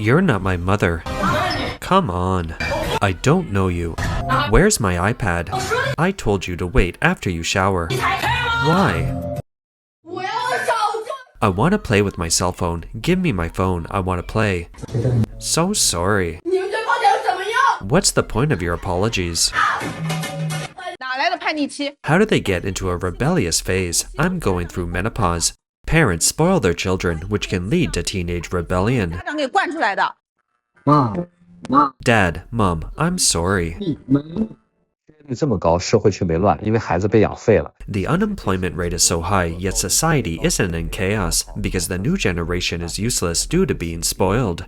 You're not my mother. Come on. I don't know you. Where's my iPad? I told you to wait after you shower. Why? I want to play with my cell phone. Give me my phone. I want to play. So sorry. What's the point of your apologies? How do they get into a rebellious phase? I'm going through menopause. Parents spoil their children, which can lead to teenage rebellion. Dad, Mom, I'm sorry. The unemployment rate is so high, yet society isn't in chaos because the new generation is useless due to being spoiled.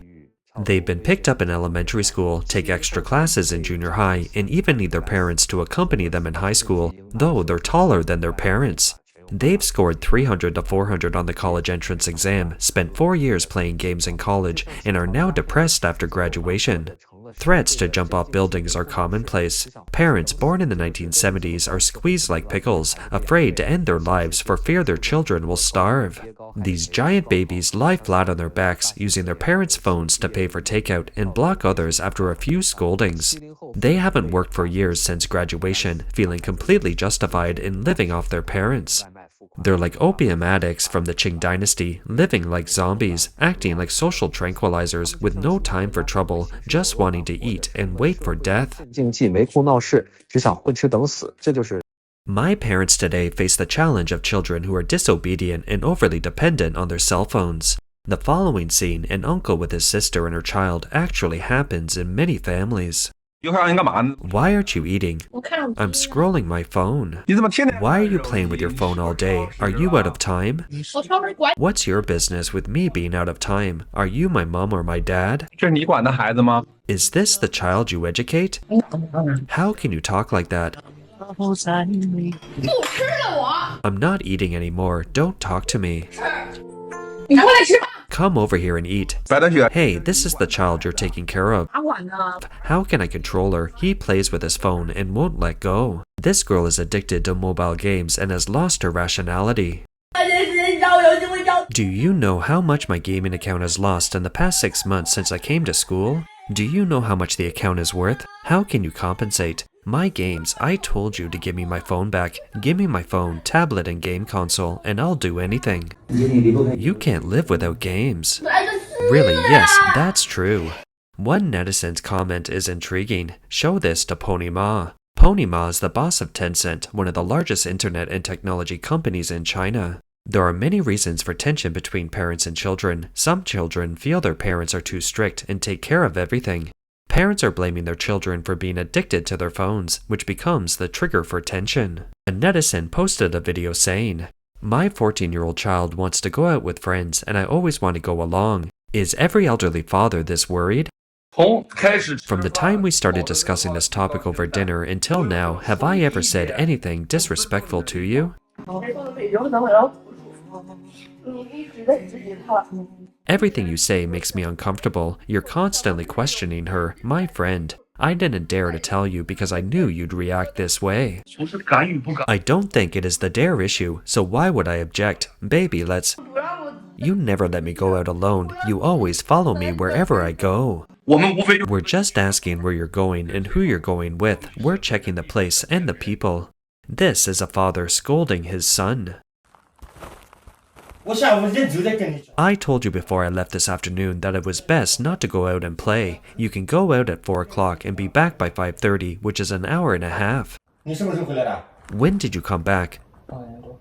They've been picked up in elementary school, take extra classes in junior high, and even need their parents to accompany them in high school, though they're taller than their parents. They've scored 300 to 400 on the college entrance exam, spent 4 years playing games in college, and are now depressed after graduation. Threats to jump off buildings are commonplace. Parents born in the 1970s are squeezed like pickles, afraid to end their lives for fear their children will starve. These giant babies lie flat on their backs, using their parents' phones to pay for takeout and block others after a few scoldings. They haven't worked for years since graduation, feeling completely justified in living off their parents. They're like opium addicts from the Qing dynasty, living like zombies, acting like social tranquilizers with no time for trouble, just wanting to eat and wait for death. My parents today face the challenge of children who are disobedient and overly dependent on their cell phones. The following scene, an uncle with his sister and her child, actually happens in many families. Why aren't you eating? I'm scrolling my phone. Why are you playing with your phone all day? Are you out of time? What's your business with me being out of time? Are you my mom or my dad? Is this the child you educate? How can you talk like that? I'm not eating anymore. Don't talk to me. Come over here and eat. Hey, this is the child you're taking care of. How can I control her? He plays with his phone and won't let go. This girl is addicted to mobile games and has lost her rationality. Do you know how much my gaming account has lost in the past 6 months since I came to school? Do you know how much the account is worth? How can you compensate? My games, I told you to give me my phone back. Give me my phone, tablet, and game console, and I'll do anything. You can't live without games. Really, yes, that's true. One netizen's comment is intriguing. Show this to Pony Ma. Pony Ma is the boss of Tencent, one of the largest internet and technology companies in China. There are many reasons for tension between parents and children. Some children feel their parents are too strict and take care of everything. Parents are blaming their children for being addicted to their phones, which becomes the trigger for tension. A netizen posted a video saying, "My 14-year-old child wants to go out with friends and I always want to go along. Is every elderly father this worried?" From the time we started discussing this topic over dinner until now, have I ever said anything disrespectful to you? Everything you say makes me uncomfortable. You're constantly questioning her, my friend. I didn't dare to tell you because I knew you'd react this way. I don't think it is the dare issue, so why would I object? Baby, let's... You never let me go out alone. You always follow me wherever I go. We're just asking where you're going and who you're going with. We're checking the place and the people. This is a father scolding his son. I told you before I left this afternoon that it was best not to go out and play. You can go out at 4 o'clock and be back by 5:30, which is an hour and a half. When did you come back?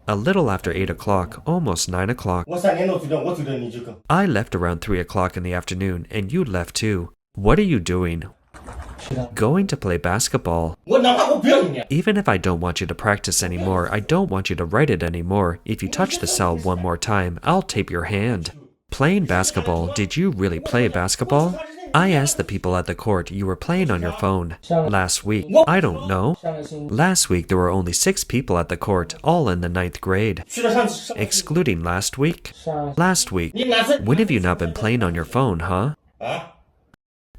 A little after 8 o'clock, almost 9 o'clock. I left around 3 o'clock in the afternoon, and you left too. What are you doing? Going to play basketball. Even if I don't want you to practice anymore, I don't want you to write it anymore. If you touch the cell one more time, I'll tape your hand. Playing basketball, did you really play basketball? I asked the people at the court you were playing on your phone. Last week, I don't know. Last week there were only 6 people at the court, all in the 9th grade. Excluding last week? Last week. When have you not been playing on your phone, huh?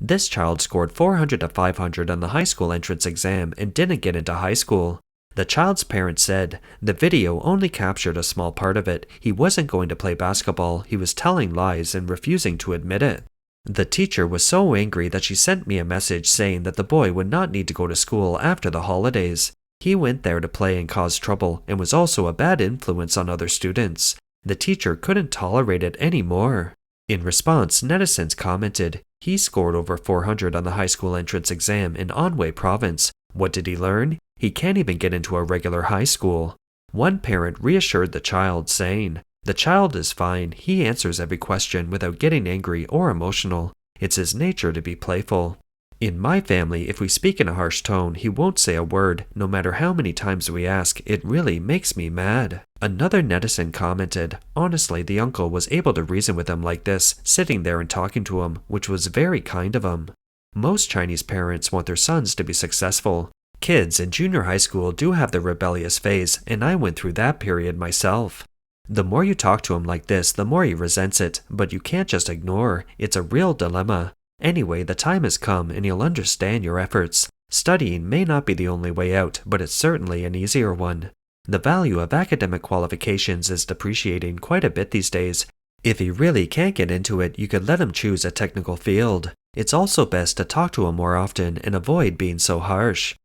This child scored 400 to 500 on the high school entrance exam and didn't get into high school. The child's parents said the video only captured a small part of it. He wasn't going to play basketball, he was telling lies and refusing to admit it. The teacher was so angry that she sent me a message saying that the boy would not need to go to school after the holidays. He went there to play and cause trouble and was also a bad influence on other students. The teacher couldn't tolerate it anymore. In response, netizens commented, he scored over 400 on the high school entrance exam in Anhui province. What did he learn? He can't even get into a regular high school. One parent reassured the child, saying, the child is fine, he answers every question without getting angry or emotional. It's his nature to be playful. In my family, if we speak in a harsh tone, he won't say a word, no matter how many times we ask. It really makes me mad. Another netizen commented, honestly, the uncle was able to reason with him like this, sitting there and talking to him, which was very kind of him. Most Chinese parents want their sons to be successful. Kids in junior high school do have the rebellious phase, and I went through that period myself. The more you talk to him like this, the more he resents it, but you can't just ignore. It's a real dilemma. Anyway, the time has come and he'll understand your efforts. Studying may not be the only way out, but it's certainly an easier one. The value of academic qualifications is depreciating quite a bit these days. If he really can't get into it, you could let him choose a technical field. It's also best to talk to him more often and avoid being so harsh.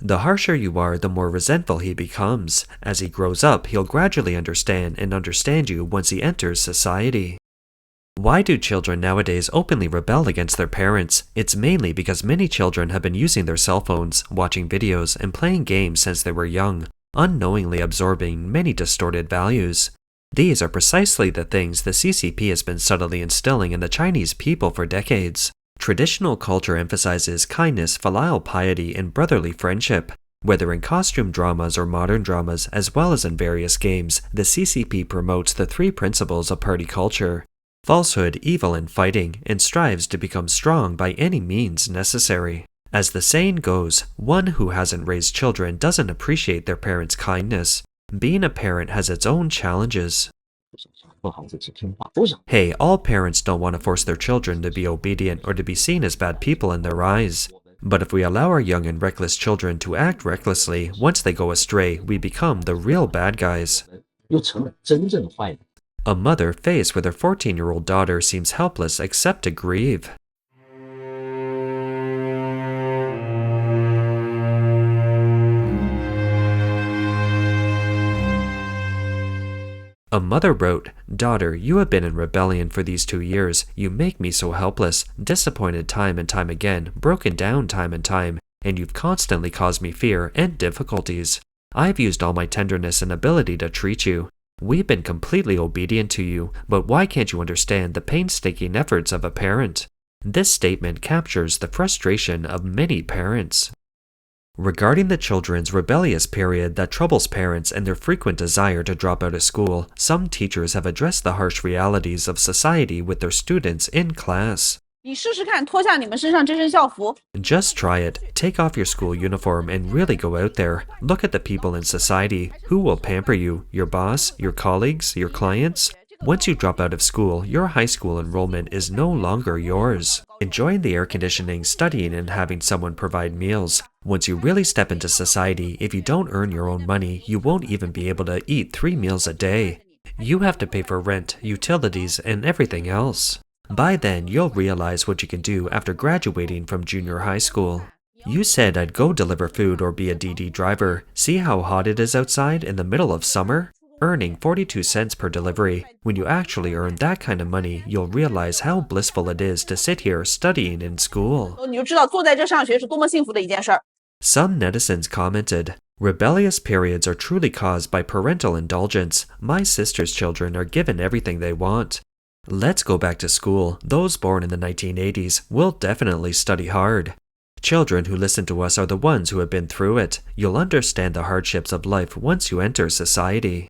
The harsher you are, the more resentful he becomes. As he grows up, he'll gradually understand you once he enters society. Why do children nowadays openly rebel against their parents? It's mainly because many children have been using their cell phones, watching videos, and playing games since they were young, unknowingly absorbing many distorted values. These are precisely the things the CCP has been subtly instilling in the Chinese people for decades. Traditional culture emphasizes kindness, filial piety, and brotherly friendship. Whether in costume dramas or modern dramas, as well as in various games, the CCP promotes the three principles of party culture: falsehood, evil, and fighting, and strives to become strong by any means necessary. As the saying goes, one who hasn't raised children doesn't appreciate their parents' kindness. Being a parent has its own challenges. Hey, all parents don't want to force their children to be obedient or to be seen as bad people in their eyes. But if we allow our young and reckless children to act recklessly, once they go astray, we become the real bad guys. A mother faced with her 14-year-old daughter seems helpless except to grieve. A mother wrote, "Daughter, you have been in rebellion for these 2 years. You make me so helpless, disappointed time and time again, broken down time and time, and you've constantly caused me fear and difficulties. I've used all my tenderness and ability to treat you. We've been completely obedient to you, but why can't you understand the painstaking efforts of a parent?" This statement captures the frustration of many parents. Regarding the children's rebellious period that troubles parents and their frequent desire to drop out of school, some teachers have addressed the harsh realities of society with their students in class. Just try it. Take off your school uniform and really go out there. Look at the people in society. Who will pamper you? Your boss? Your colleagues? Your clients? Once you drop out of school, your high school enrollment is no longer yours. Enjoying the air conditioning, studying, and having someone provide meals. Once you really step into society, if you don't earn your own money, you won't even be able to eat 3 meals a day. You have to pay for rent, utilities, and everything else. By then, you'll realize what you can do after graduating from junior high school. You said I'd go deliver food or be a DD driver. See how hot it is outside in the middle of summer? Earning 42 cents per delivery. When you actually earn that kind of money, you'll realize how blissful it is to sit here studying in school. Some netizens commented, "Rebellious periods are truly caused by parental indulgence. My sister's children are given everything they want. Let's go back to school. Those born in the 1980s will definitely study hard. Children who listen to us are the ones who have been through it. You'll understand the hardships of life once you enter society."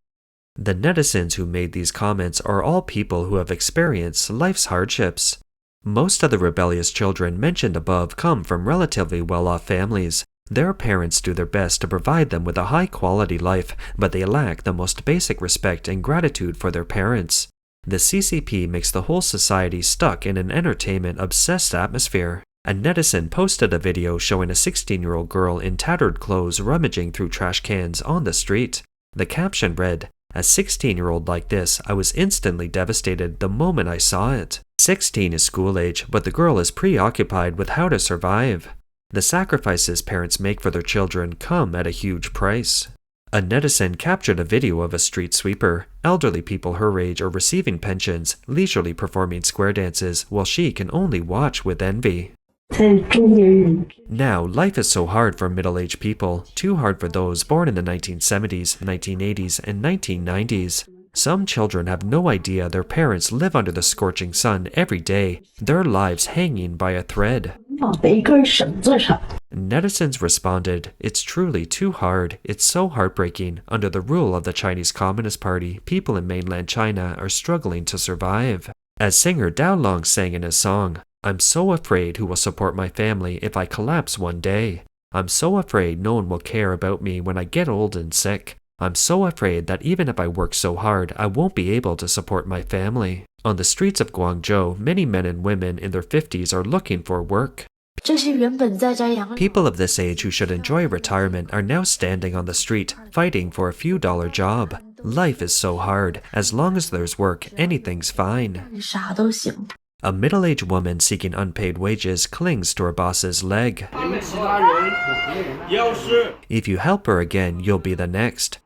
The netizens who made these comments are all people who have experienced life's hardships. Most of the rebellious children mentioned above come from relatively well-off families. Their parents do their best to provide them with a high-quality life, but they lack the most basic respect and gratitude for their parents. The CCP makes the whole society stuck in an entertainment-obsessed atmosphere. A netizen posted a video showing a 16-year-old girl in tattered clothes rummaging through trash cans on the street. The caption read, A 16-year-old like this, I was instantly devastated the moment I saw it. 16 is school age, but the girl is preoccupied with how to survive. The sacrifices parents make for their children come at a huge price. A netizen captured a video of a street sweeper. Elderly people her age are receiving pensions, leisurely performing square dances, while she can only watch with envy. Now, life is so hard for middle-aged people, too hard for those born in the 1970s, 1980s, and 1990s. Some children have no idea their parents live under the scorching sun every day, their lives hanging by a thread. Netizens responded, "It's truly too hard. It's so heartbreaking. Under the rule of the Chinese Communist Party, people in mainland China are struggling to survive." As singer Dao Long sang in his song, "I'm so afraid who will support my family if I collapse one day. I'm so afraid no one will care about me when I get old and sick. I'm so afraid that even if I work so hard, I won't be able to support my family." On the streets of Guangzhou, many men and women in their 50s are looking for work. People of this age who should enjoy retirement are now standing on the street, fighting for a few dollar job. Life is so hard. As long as there's work, anything's fine. A middle-aged woman seeking unpaid wages clings to her boss's leg. If you help her again, you'll be the next.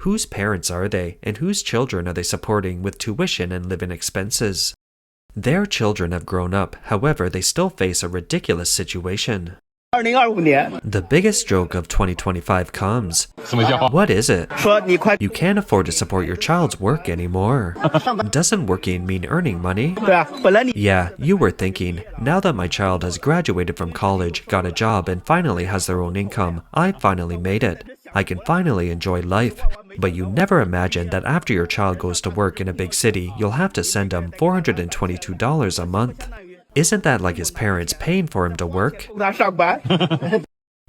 Whose parents are they, and whose children are they supporting with tuition and living expenses? Their children have grown up, however, they still face a ridiculous situation. The biggest joke of 2025 comes. What is it? You can't afford to support your child's work anymore. Doesn't working mean earning money? Yeah, you were thinking, now that my child has graduated from college, got a job, and finally has their own income, I finally made it. I can finally enjoy life. But you never imagined that after your child goes to work in a big city, you'll have to send him $422 a month. Isn't that like his parents paying for him to work?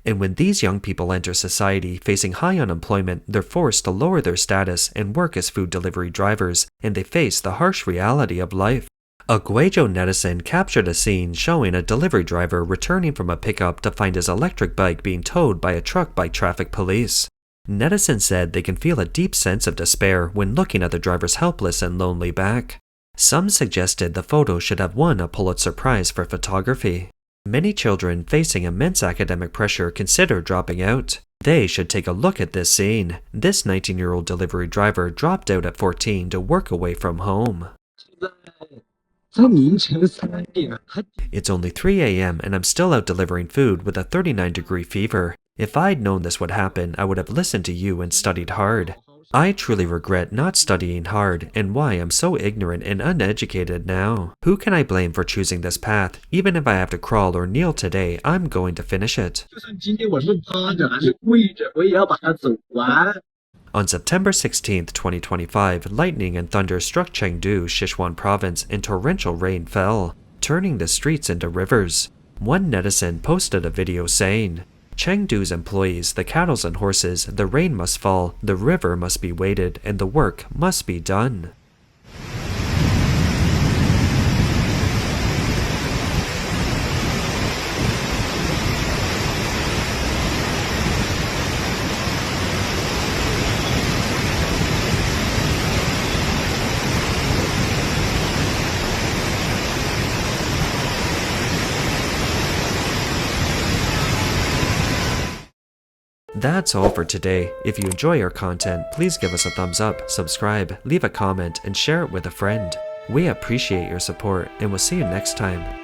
And when these young people enter society facing high unemployment, they're forced to lower their status and work as food delivery drivers, and they face the harsh reality of life. A Guizhou netizen captured a scene showing a delivery driver returning from a pickup to find his electric bike being towed by a truck by traffic police. Netizens said they can feel a deep sense of despair when looking at the driver's helpless and lonely back. Some suggested the photo should have won a Pulitzer Prize for photography. Many children facing immense academic pressure consider dropping out. They should take a look at this scene. This 19-year-old delivery driver dropped out at 14 to work away from home. It's only 3 a.m. and I'm still out delivering food with a 39-degree fever. If I'd known this would happen, I would have listened to you and studied hard. I truly regret not studying hard and why I'm so ignorant and uneducated now. Who can I blame for choosing this path? Even if I have to crawl or kneel today, I'm going to finish it. On September 16, 2025, lightning and thunder struck Chengdu, Sichuan province, and torrential rain fell, turning the streets into rivers. One netizen posted a video saying, "Chengdu's employees, the cattle and horses, the rain must fall, the river must be waded, and the work must be done." That's all for today. If you enjoy our content, please give us a thumbs up, subscribe, leave a comment, and share it with a friend. We appreciate your support, and we'll see you next time.